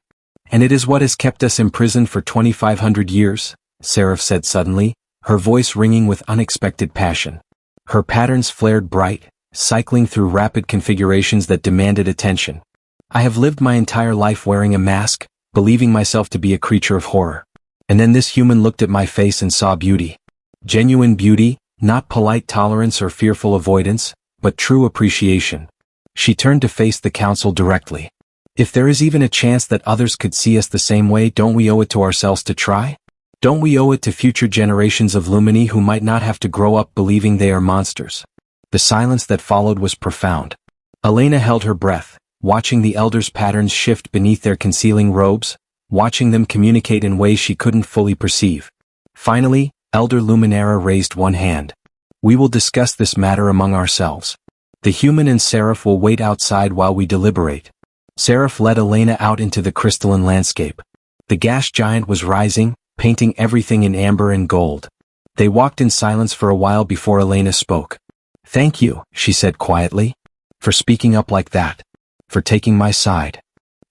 A: And it is what has kept us imprisoned for 2,500 years, Seraph said suddenly, her voice ringing with unexpected passion. Her patterns flared bright, cycling through rapid configurations that demanded attention. I have lived my entire life wearing a mask, believing myself to be a creature of horror. And then this human looked at my face and saw beauty. Genuine beauty, not polite tolerance or fearful avoidance, but true appreciation. She turned to face the council directly. If there is even a chance that others could see us the same way, don't we owe it to ourselves to try? Don't we owe it to future generations of Lumini who might not have to grow up believing they are monsters? The silence that followed was profound. Elena held her breath, watching the elders' patterns shift beneath their concealing robes, watching them communicate in ways she couldn't fully perceive. Finally, Elder Luminara raised one hand. We will discuss this matter among ourselves. The human and Seraph will wait outside while we deliberate. Seraph led Elena out into the crystalline landscape. The gas giant was rising, painting everything in amber and gold. They walked in silence for a while before Elena spoke. Thank you, she said quietly, for speaking up like that, for taking my side.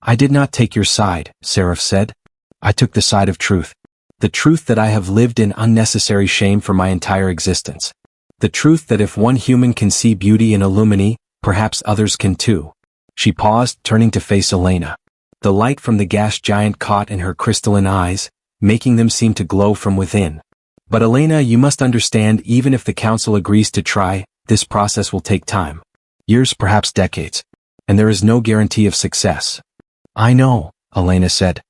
A: I did not take your side, Seraph said. I took the side of truth. The truth that I have lived in unnecessary shame for my entire existence. The truth that if one human can see beauty in a Lumini, perhaps others can too. She paused, turning to face Elena. The light from the gas giant caught in her crystalline eyes, making them seem to glow from within. But Elena, you must understand, even if the council agrees to try, this process will take time. Years, perhaps decades. And there is no guarantee of success. I know, Elena said.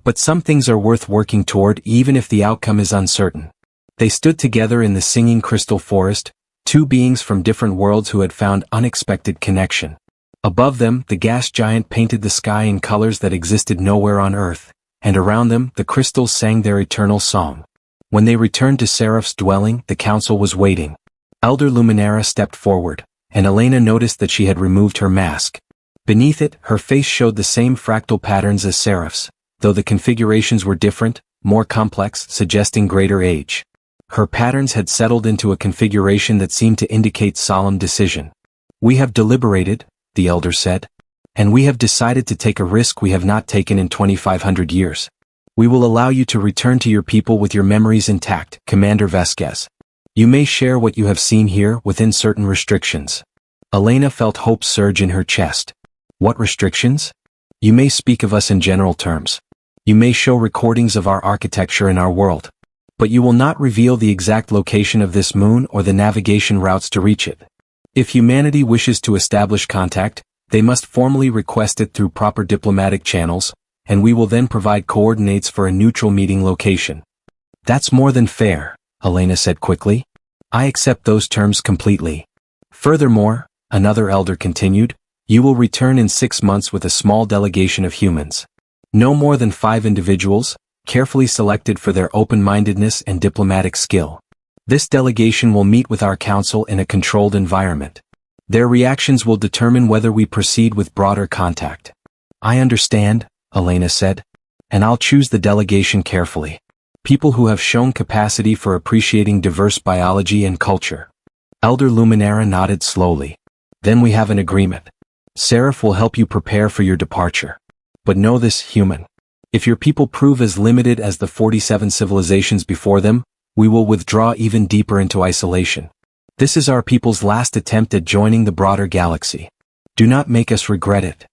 A: But some things are worth working toward even if the outcome is uncertain. They stood together in the singing crystal forest, two beings from different worlds who had found unexpected connection. Above them, the gas giant painted the sky in colors that existed nowhere on Earth, and around them, the crystals sang their eternal song. When they returned to Seraph's dwelling, the council was waiting. Elder Luminara stepped forward, and Elena noticed that she had removed her mask. Beneath it, her face showed the same fractal patterns as Seraph's, though the configurations were different, more complex, suggesting greater age. Her patterns had settled into a configuration that seemed to indicate solemn decision. "We have deliberated," the elder said. "And we have decided to take a risk we have not taken in 2,500 years. We will allow you to return to your people with your memories intact, Commander Vasquez. You may share what you have seen here within certain restrictions." Elena felt hope surge in her chest. "What restrictions?" "You may speak of us in general terms. You may show recordings of our architecture and our world. But you will not reveal the exact location of this moon or the navigation routes to reach it. If humanity wishes to establish contact, they must formally request it through proper diplomatic channels, and we will then provide coordinates for a neutral meeting location." "That's more than fair," Elena said quickly. "I accept those terms completely. Furthermore," another elder continued, "you will return in 6 months with a small delegation of humans. No more than 5 individuals, carefully selected for their open-mindedness and diplomatic skill. This delegation will meet with our council in a controlled environment. Their reactions will determine whether we proceed with broader contact." "I understand," Elena said. "And I'll choose the delegation carefully. People who have shown capacity for appreciating diverse biology and culture." Elder Luminara nodded slowly. "Then we have an agreement. Seraph will help you prepare for your departure. But know this, human. If your people prove as limited as the 47 civilizations before them, we will withdraw even deeper into isolation. This is our people's last attempt at joining the broader galaxy. Do not make us regret it."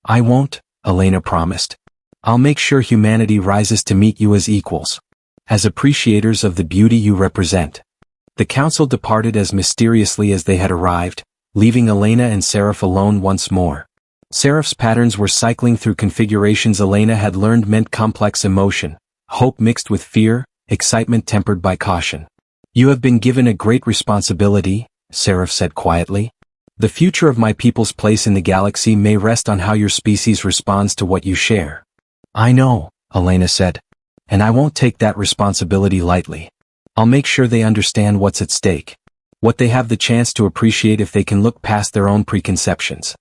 A: "I won't," Elena promised. "I'll make sure humanity rises to meet you as equals, as appreciators of the beauty you represent." The council departed as mysteriously as they had arrived, leaving Elena and Seraph alone once more. Seraph's patterns were cycling through configurations Elena had learned meant complex emotion, hope mixed with fear, excitement tempered by caution. "You have been given a great responsibility," Seraph said quietly. "The future of my people's place in the galaxy may rest on how your species responds to what you share." "I know," Elena said. "And I won't take that responsibility lightly. I'll make sure they understand what's at stake, what they have the chance to appreciate if they can look past their own preconceptions."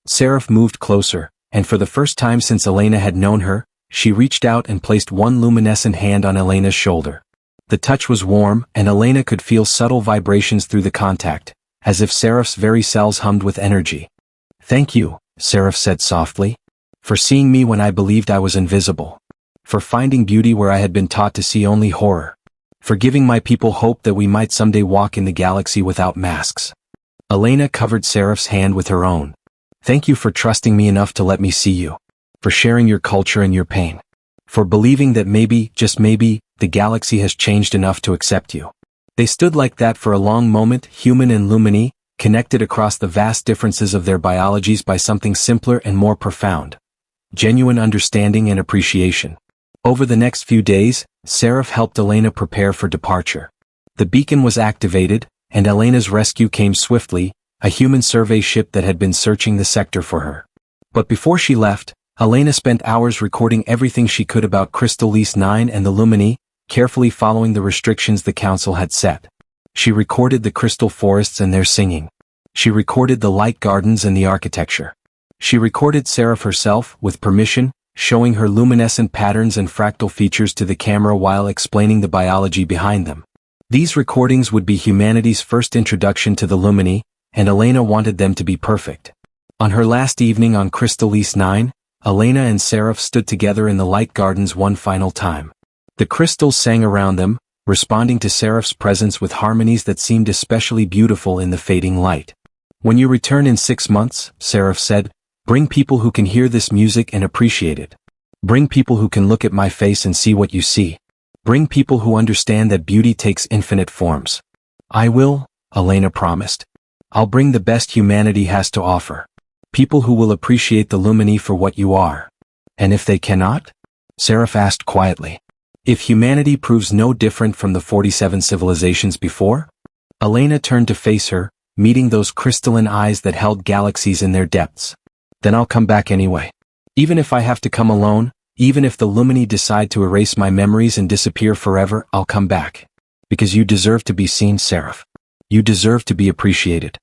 A: Seraph moved closer, and for the first time since Elena had known her, she reached out and placed one luminescent hand on Elena's shoulder. The touch was warm, and Elena could feel subtle vibrations through the contact, as if Seraph's very cells hummed with energy. "Thank you," Seraph said softly, "for seeing me when I believed I was invisible. For finding beauty where I had been taught to see only horror. For giving my people hope that we might someday walk in the galaxy without masks." Elena covered Seraph's hand with her own. "Thank you for trusting me enough to let me see you. For sharing your culture and your pain. For believing that maybe, just maybe, the galaxy has changed enough to accept you." They stood like that for a long moment, human and Lumini, connected across the vast differences of their biologies by something simpler and more profound. Genuine understanding and appreciation. Over the next few days, Seraph helped Elena prepare for departure. The beacon was activated, and Elena's rescue came swiftly, a human survey ship that had been searching the sector for her. But before she left, Elena spent hours recording everything she could about Crystal Lease 9 and the Lumini, carefully following the restrictions the council had set. She recorded the crystal forests and their singing. She recorded the light gardens and the architecture. She recorded Seraph herself, with permission, showing her luminescent patterns and fractal features to the camera while explaining the biology behind them. These recordings would be humanity's first introduction to the Lumini, and Elena wanted them to be perfect. On her last evening on Crystal Lease 9, Elena and Seraph stood together in the light gardens one final time. The crystals sang around them, responding to Seraph's presence with harmonies that seemed especially beautiful in the fading light. "When you return in 6 months," Seraph said, "bring people who can hear this music and appreciate it. Bring people who can look at my face and see what you see. Bring people who understand that beauty takes infinite forms." "I will," Elena promised. "I'll bring the best humanity has to offer. People who will appreciate the Lumini for what you are." "And if they cannot?" Seraph asked quietly. "If humanity proves no different from the 47 civilizations before?" Elena turned to face her, meeting those crystalline eyes that held galaxies in their depths. "Then I'll come back anyway. Even if I have to come alone, even if the Lumini decide to erase my memories and disappear forever, I'll come back. Because you deserve to be seen, Seraph. You deserve to be appreciated.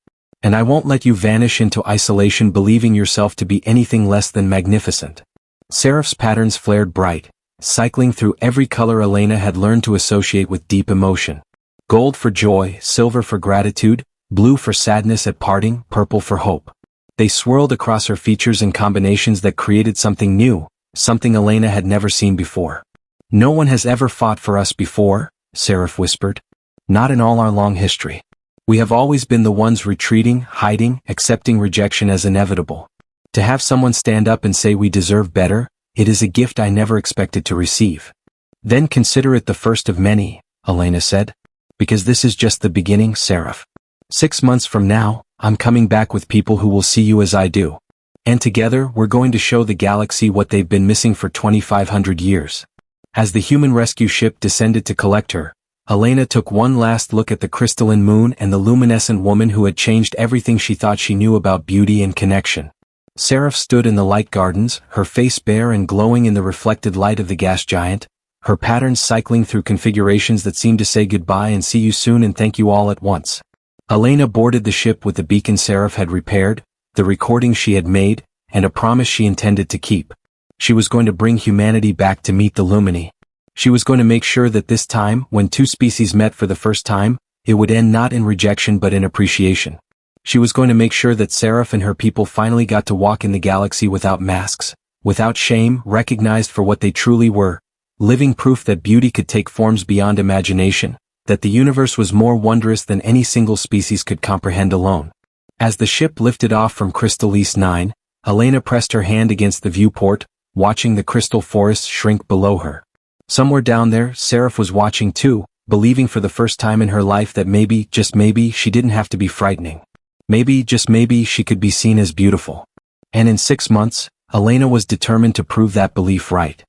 A: And I won't let you vanish into isolation believing yourself to be anything less than magnificent. Seraph's patterns flared bright, cycling through every color Elena had learned to associate with deep emotion. Gold for joy, silver for gratitude, blue for sadness at parting, purple for hope. They swirled across her features in combinations that created something new, something Elena had never seen before. No one has ever fought for us before, Seraph whispered. Not in all our long history. We have always been the ones retreating, hiding, accepting rejection as inevitable. To have someone stand up and say we deserve better, it is a gift I never expected to receive. Then consider it the first of many, Elena said. Because this is just the beginning, Seraph. 6 months from now, I'm coming back with people who will see you as I do. And together we're going to show the galaxy what they've been missing for 2,500 years. As the human rescue ship descended to collect her, Elena took one last look at the crystalline moon and the luminescent woman who had changed everything she thought she knew about beauty and connection. Seraph stood in the light gardens, her face bare and glowing in the reflected light of the gas giant, her patterns cycling through configurations that seemed to say goodbye and see you soon and thank you all at once. Elena boarded the ship with the beacon Seraph had repaired, the recording she had made, and a promise she intended to keep. She was going to bring humanity back to meet the Lumini. She was going to make sure that this time, when two species met for the first time, it would end not in rejection but in appreciation. She was going to make sure that Seraph and her people finally got to walk in the galaxy without masks, without shame, recognized for what they truly were, living proof that beauty could take forms beyond imagination, that the universe was more wondrous than any single species could comprehend alone. As the ship lifted off from Crystal East 9, Elena pressed her hand against the viewport, watching the crystal forest shrink below her. Somewhere down there, Seraph was watching too, believing for the first time in her life that maybe, just maybe, she didn't have to be frightening. Maybe, just maybe, she could be seen as beautiful. And in 6 months, Elena was determined to prove that belief right.